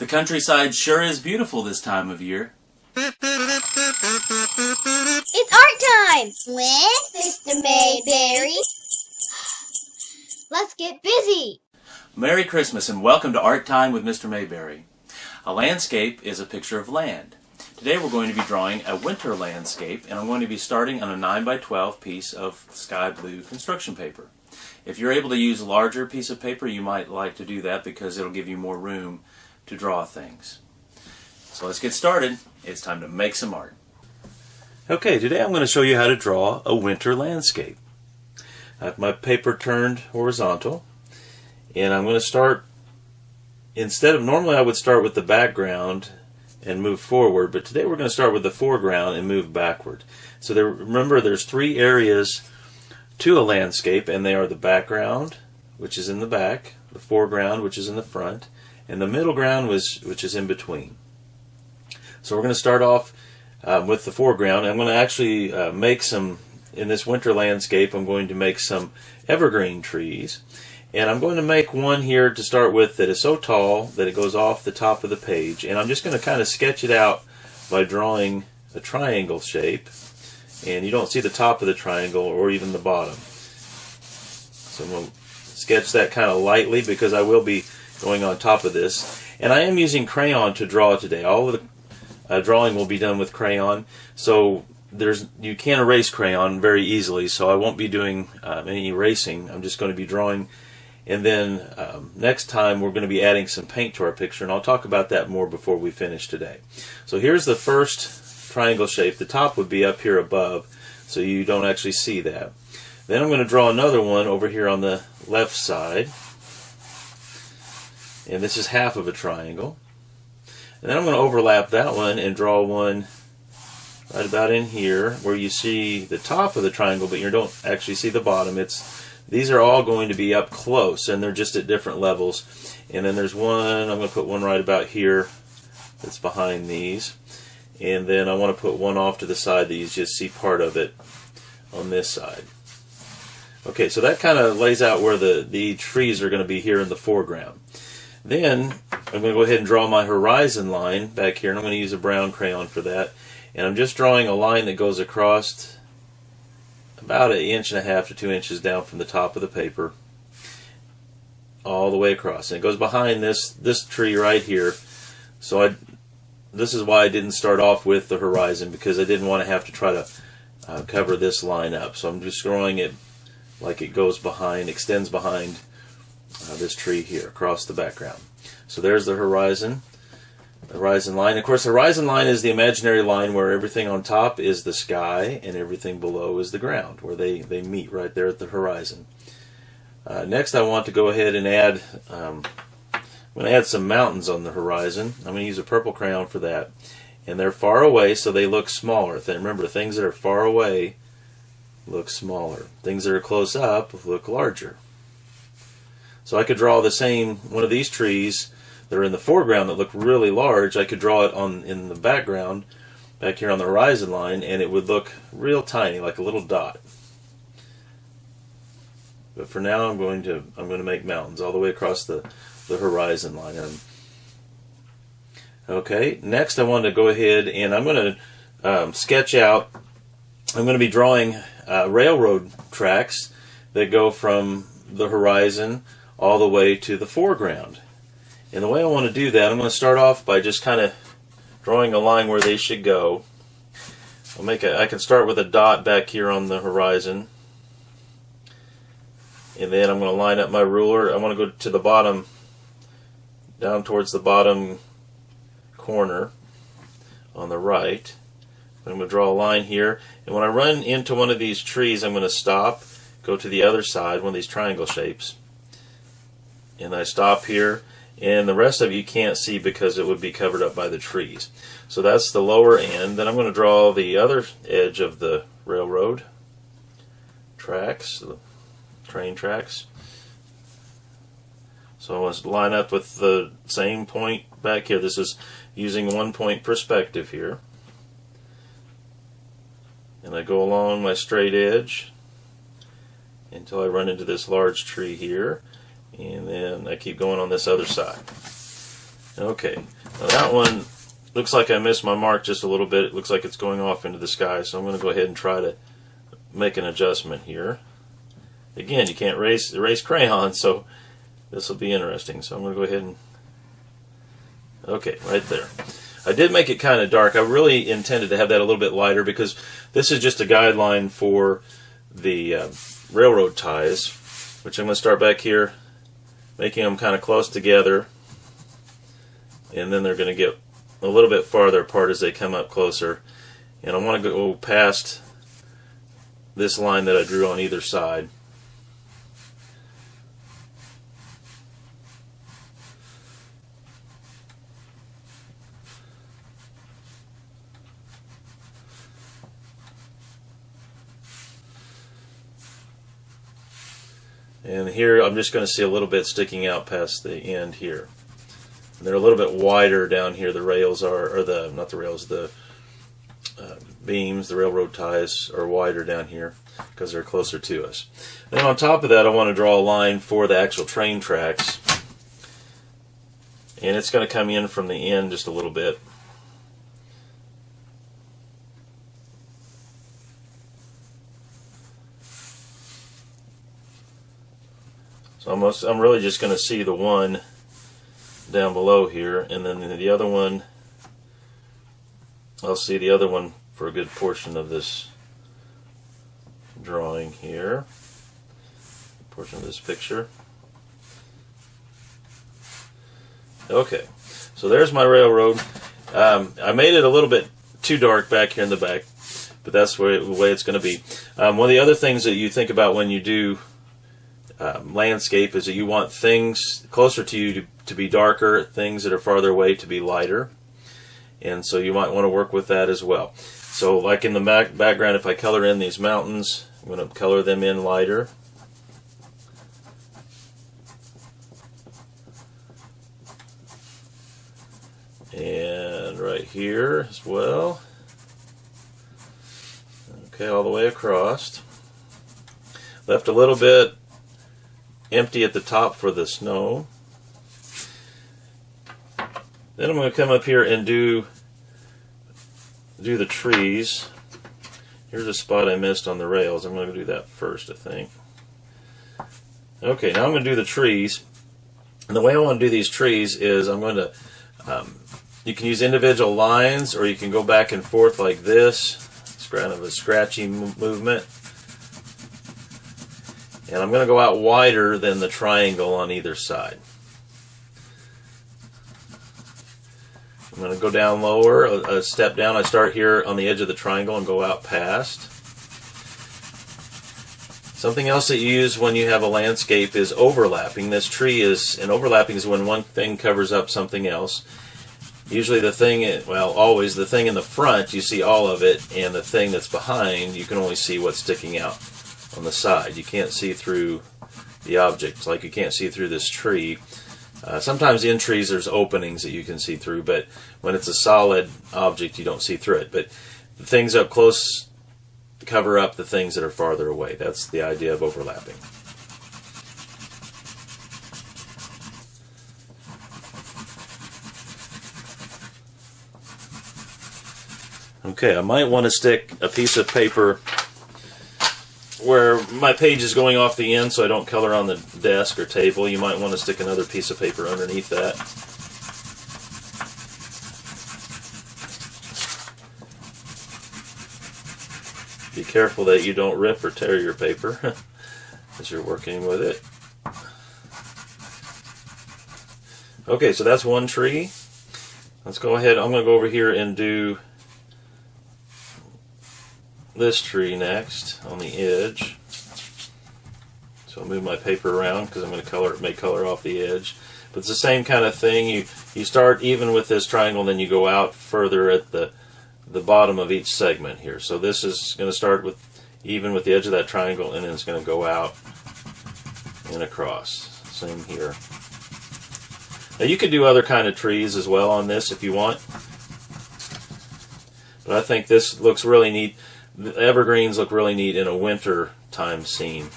The countryside sure is beautiful this time of year. It's art time with Mr. Mayberry. Let's get busy. Merry Christmas and welcome to Art Time with Mr. Mayberry. A landscape is a picture of land. Today we're going to be drawing a winter landscape, and I'm going to be starting on a 9x12 piece of sky blue construction paper. If you're able to use a larger piece of paper, you might like to do that because it'll give you more room to draw things. So let's get started. It's time to make some art. Okay, today I'm going to show you how to draw a winter landscape. I have my paper turned horizontal, and I'm going to start, normally I would start with the background and move forward, but today we're going to start with the foreground and move backward. So remember there's three areas to a landscape, and they are the background, which is in the back, the foreground, which is in the front, and the middle ground, which is in between. So we're going to start off with the foreground. I'm going to actually make some, in this winter landscape, I'm going to make some evergreen trees. And I'm going to make one here to start with that is so tall that it goes off the top of the page. And I'm just going to kind of sketch it out by drawing a triangle shape. And you don't see the top of the triangle or even the bottom. So I'm going to sketch that kind of lightly because I will be going on top of this. And I am using crayon to draw today. All of the drawing will be done with crayon. So you can't erase crayon very easily, so I won't be doing any erasing. I'm just going to be drawing. And then next time we're going to be adding some paint to our picture, and I'll talk about that more before we finish today. So here's the first triangle shape. The top would be up here above, so you don't actually see that. Then I'm going to draw another one over here on the left side, and this is half of a triangle. And then I'm going to overlap that one and draw one right about in here where you see the top of the triangle, but you don't actually see the bottom. These are all going to be up close, and they're just at different levels. And then there's one, I'm going to put one right about here that's behind these. And then I want to put one off to the side that you just see part of it on this side. Okay, so that kind of lays out where the trees are going to be here in the foreground. Then I'm going to go ahead and draw my horizon line back here, and I'm going to use a brown crayon for that. And I'm just drawing a line that goes across about 1.5 inches to 2 inches down from the top of the paper all the way across. And it goes behind this tree right here. So this is why I didn't start off with the horizon, because I didn't want to have to try to cover this line up. So I'm just drawing it like it goes behind, extends behind this tree here across the background. So there's the horizon line. Of course, the horizon line is the imaginary line where everything on top is the sky and everything below is the ground, where they meet right there at the horizon. Next, I want to go ahead and add I'm going to add some mountains on the horizon. I'm going to use a purple crayon for that. And they're far away, so they look smaller. Remember, things that are far away look smaller. Things that are close up look larger. So I could draw the same one of these trees that are in the foreground that look really large. I could draw it in the background, back here on the horizon line, and it would look real tiny, like a little dot. But for now, I'm going to make mountains all the way across the horizon line. Okay, next I want to go ahead and I'm going to sketch out. I'm going to be drawing railroad tracks that go from the horizon all the way to the foreground. And the way I want to do that, I'm going to start off by just kind of drawing a line where they should go. I can start with a dot back here on the horizon. And then I'm going to line up my ruler. I want to go to the bottom, down towards the bottom corner on the right. I'm going to draw a line here. And when I run into one of these trees, I'm going to stop, go to the other side, one of these triangle shapes. And I stop here. And the rest of it you can't see because it would be covered up by the trees. So that's the lower end. Then I'm going to draw the other edge of the railroad tracks, the train tracks. So I want to line up with the same point back here. This is using 1 point perspective here. And I go along my straight edge until I run into this large tree here. And then I keep going on this other side. Okay, now that one looks like I missed my mark just a little bit. It looks like it's going off into the sky, so I'm going to go ahead and try to make an adjustment here. Again, you can't erase crayons, so this will be interesting. So I'm going to go ahead and... Okay, right there. I did make it kind of dark. I really intended to have that a little bit lighter because this is just a guideline for the railroad ties, which I'm going to start back here, making them kind of close together, and then they're going to get a little bit farther apart as they come up closer. And I want to go past this line that I drew on either side. And here I'm just going to see a little bit sticking out past the end here. And they're a little bit wider down here. The rails are, or the, not the rails, the beams, the railroad ties are wider down here because they're closer to us. Then on top of that, I want to draw a line for the actual train tracks. And it's going to come in from the end just a little bit. So I'm really just going to see the one down below here, and then the other one, I'll see the other one for a good portion of this drawing here, portion of this picture. Okay, so there's my railroad. I made it a little bit too dark back here in the back, but that's the way it's going to be. One of the other things that you think about when you do landscape is that you want things closer to you to be darker, things that are farther away to be lighter, and so you might want to work with that as well. So like in the background, if I color in these mountains, I'm going to color them in lighter. And right here as well. Okay, all the way across. Left a little bit empty at the top for the snow. Then I'm going to come up here and do the trees. Here's a spot I missed on the rails. I'm going to do that first, I think. Okay, now I'm going to do the trees. And the way I want to do these trees is I'm going to, you can use individual lines, or you can go back and forth like this. It's kind of a scratchy movement. And I'm going to go out wider than the triangle on either side. I'm going to go down lower, a step down. I start here on the edge of the triangle and go out past. Something else that you use when you have a landscape is overlapping. This tree is, and overlapping is when one thing covers up something else. Usually the thing, well, always the thing in the front, you see all of it, and the thing that's behind, you can only see what's sticking out on the side. You can't see through the object, like you can't see through this tree. Sometimes in trees there's openings that you can see through, but when it's a solid object you don't see through it. But the things up close cover up the things that are farther away. That's the idea of overlapping. Okay, I might want to stick a piece of paper where my page is going off the end so I don't color on the desk or table. You might want to stick another piece of paper underneath that. Be careful that you don't rip or tear your paper as you're working with it. Okay, so that's one tree. Let's go ahead. I'm going to go over here and do this tree next on the edge. So I'll move my paper around because I'm going to make color off the edge. But it's the same kind of thing. You start even with this triangle, and then you go out further at the bottom of each segment here. So this is going to start with even with the edge of that triangle, and then it's going to go out and across. Same here. Now you could do other kind of trees as well on this if you want. But I think this looks really neat. The evergreens look really neat in a winter time scene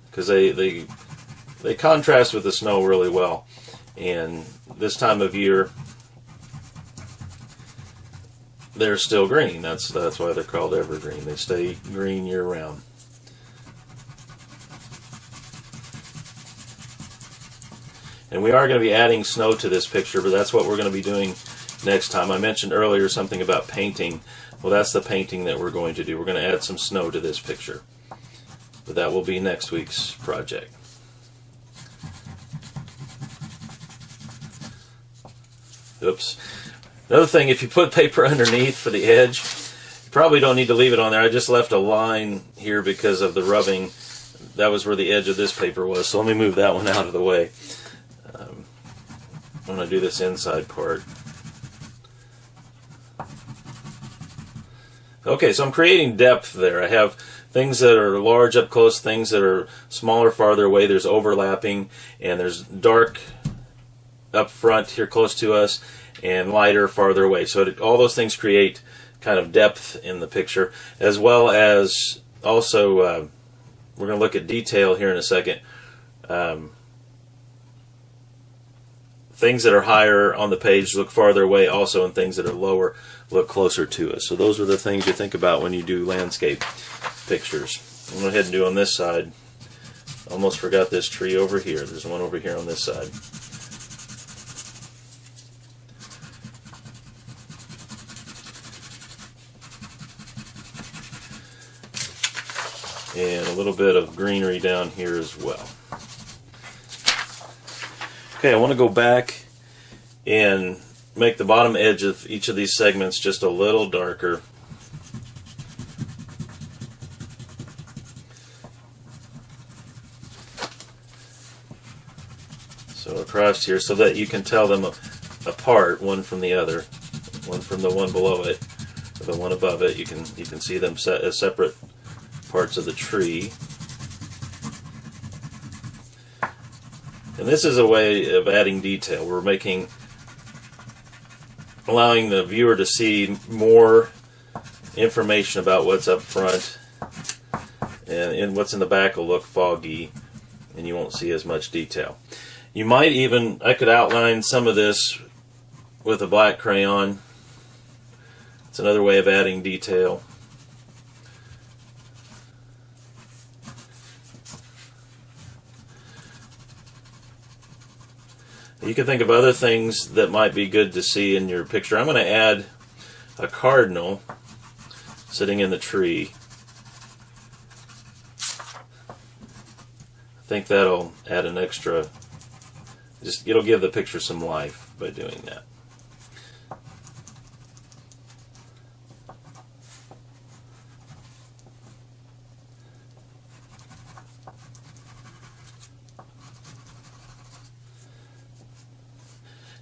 because they they contrast with the snow really well. And this time of year, they're still green. That's why they're called evergreen. They stay green year round. And we are going to be adding snow to this picture, but that's what we're going to be doing next time. I mentioned earlier something about painting. Well, that's the painting that we're going to do. We're going to add some snow to this picture. But that will be next week's project. Oops. Another thing, if you put paper underneath for the edge, you probably don't need to leave it on there. I just left a line here because of the rubbing. That was where the edge of this paper was, so let me move that one out of the way. I'm going to do this inside part. Okay, so I'm creating depth there. I have things that are large up close, things that are smaller farther away. There's overlapping, and there's dark up front here close to us, and lighter farther away. So all those things create kind of depth in the picture, as well as also we're going to look at detail here in a second. Things that are higher on the page look farther away also, and things that are lower look closer to us. So those are the things you think about when you do landscape pictures. I'm going to go ahead and do on this side. Almost forgot this tree over here. There's one over here on this side. And a little bit of greenery down here as well. Okay, I want to go back and make the bottom edge of each of these segments just a little darker. So across here, so that you can tell them apart, one from the other, one from the one below it, or the one above it. You can see them set as separate parts of the tree. And this is a way of adding detail. We're allowing the viewer to see more information about what's up front, and what's in the back will look foggy, and you won't see as much detail. You might even, I could outline some of this with a black crayon. It's another way of adding detail. You can think of other things that might be good to see in your picture. I'm going to add a cardinal sitting in the tree. I think that'll add an extra, it'll give the picture some life by doing that.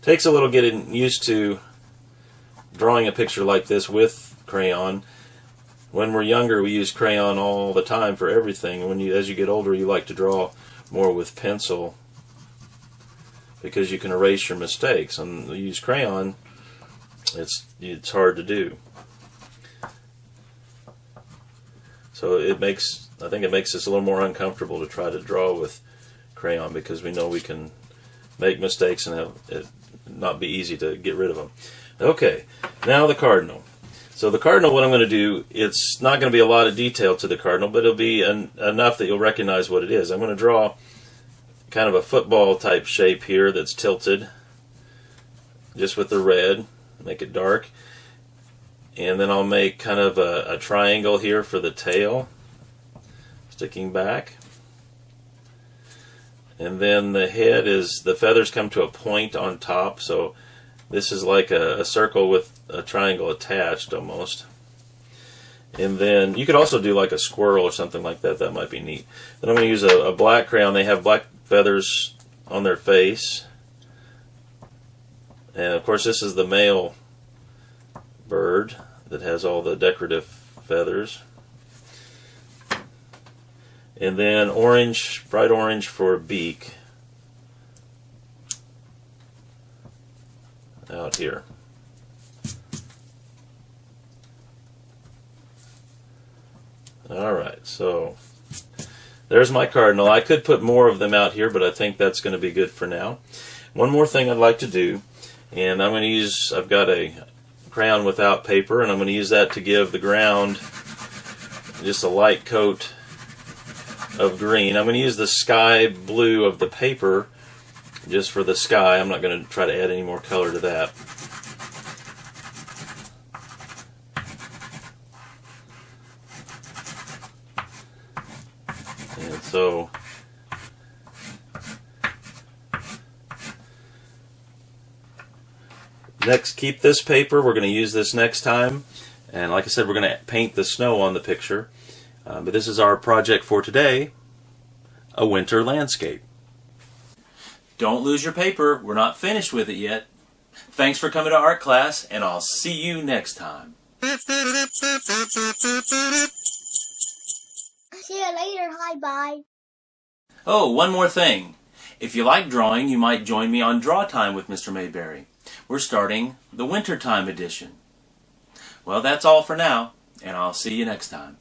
Takes a little getting used to drawing a picture like this with crayon. When we're younger, we use crayon all the time for everything. As you get older, you like to draw more with pencil because you can erase your mistakes. And you use crayon, it's hard to do. So I think it makes us a little more uncomfortable to try to draw with crayon because we know we can make mistakes and have it not be easy to get rid of them. Okay, now the cardinal. So the cardinal, what I'm going to do, it's not going to be a lot of detail to the cardinal, but it'll be enough that you'll recognize what it is. I'm going to draw kind of a football type shape here that's tilted, just with the red, make it dark. And then I'll make kind of a triangle here for the tail, sticking back. And then the head the feathers come to a point on top, so this is like a circle with a triangle attached almost. And then you could also do like a squirrel or something like that. That might be neat. Then I'm going to use a black crayon. They have black feathers on their face. And of course this is the male bird that has all the decorative feathers. And then orange, bright orange for a beak out here. Alright, so there's my Cardinal. I could put more of them out here, but I think that's going to be good for now. One more thing I'd like to do, and I'm going to use, I've got a crayon without paper, and I'm going to use that to give the ground just a light coat of green. I'm going to use the sky blue of the paper just for the sky. I'm not going to try to add any more color to that. And so next, keep this paper. We're going to use this next time. And like I said, we're going to paint the snow on the picture. But this is our project for today, a winter landscape. Don't lose your paper. We're not finished with it yet. Thanks for coming to art class, and I'll see you next time. See you later. Hi, bye. Oh, one more thing. If you like drawing, you might join me on Draw Time with Mr. Mayberry. We're starting the wintertime edition. Well, that's all for now, and I'll see you next time.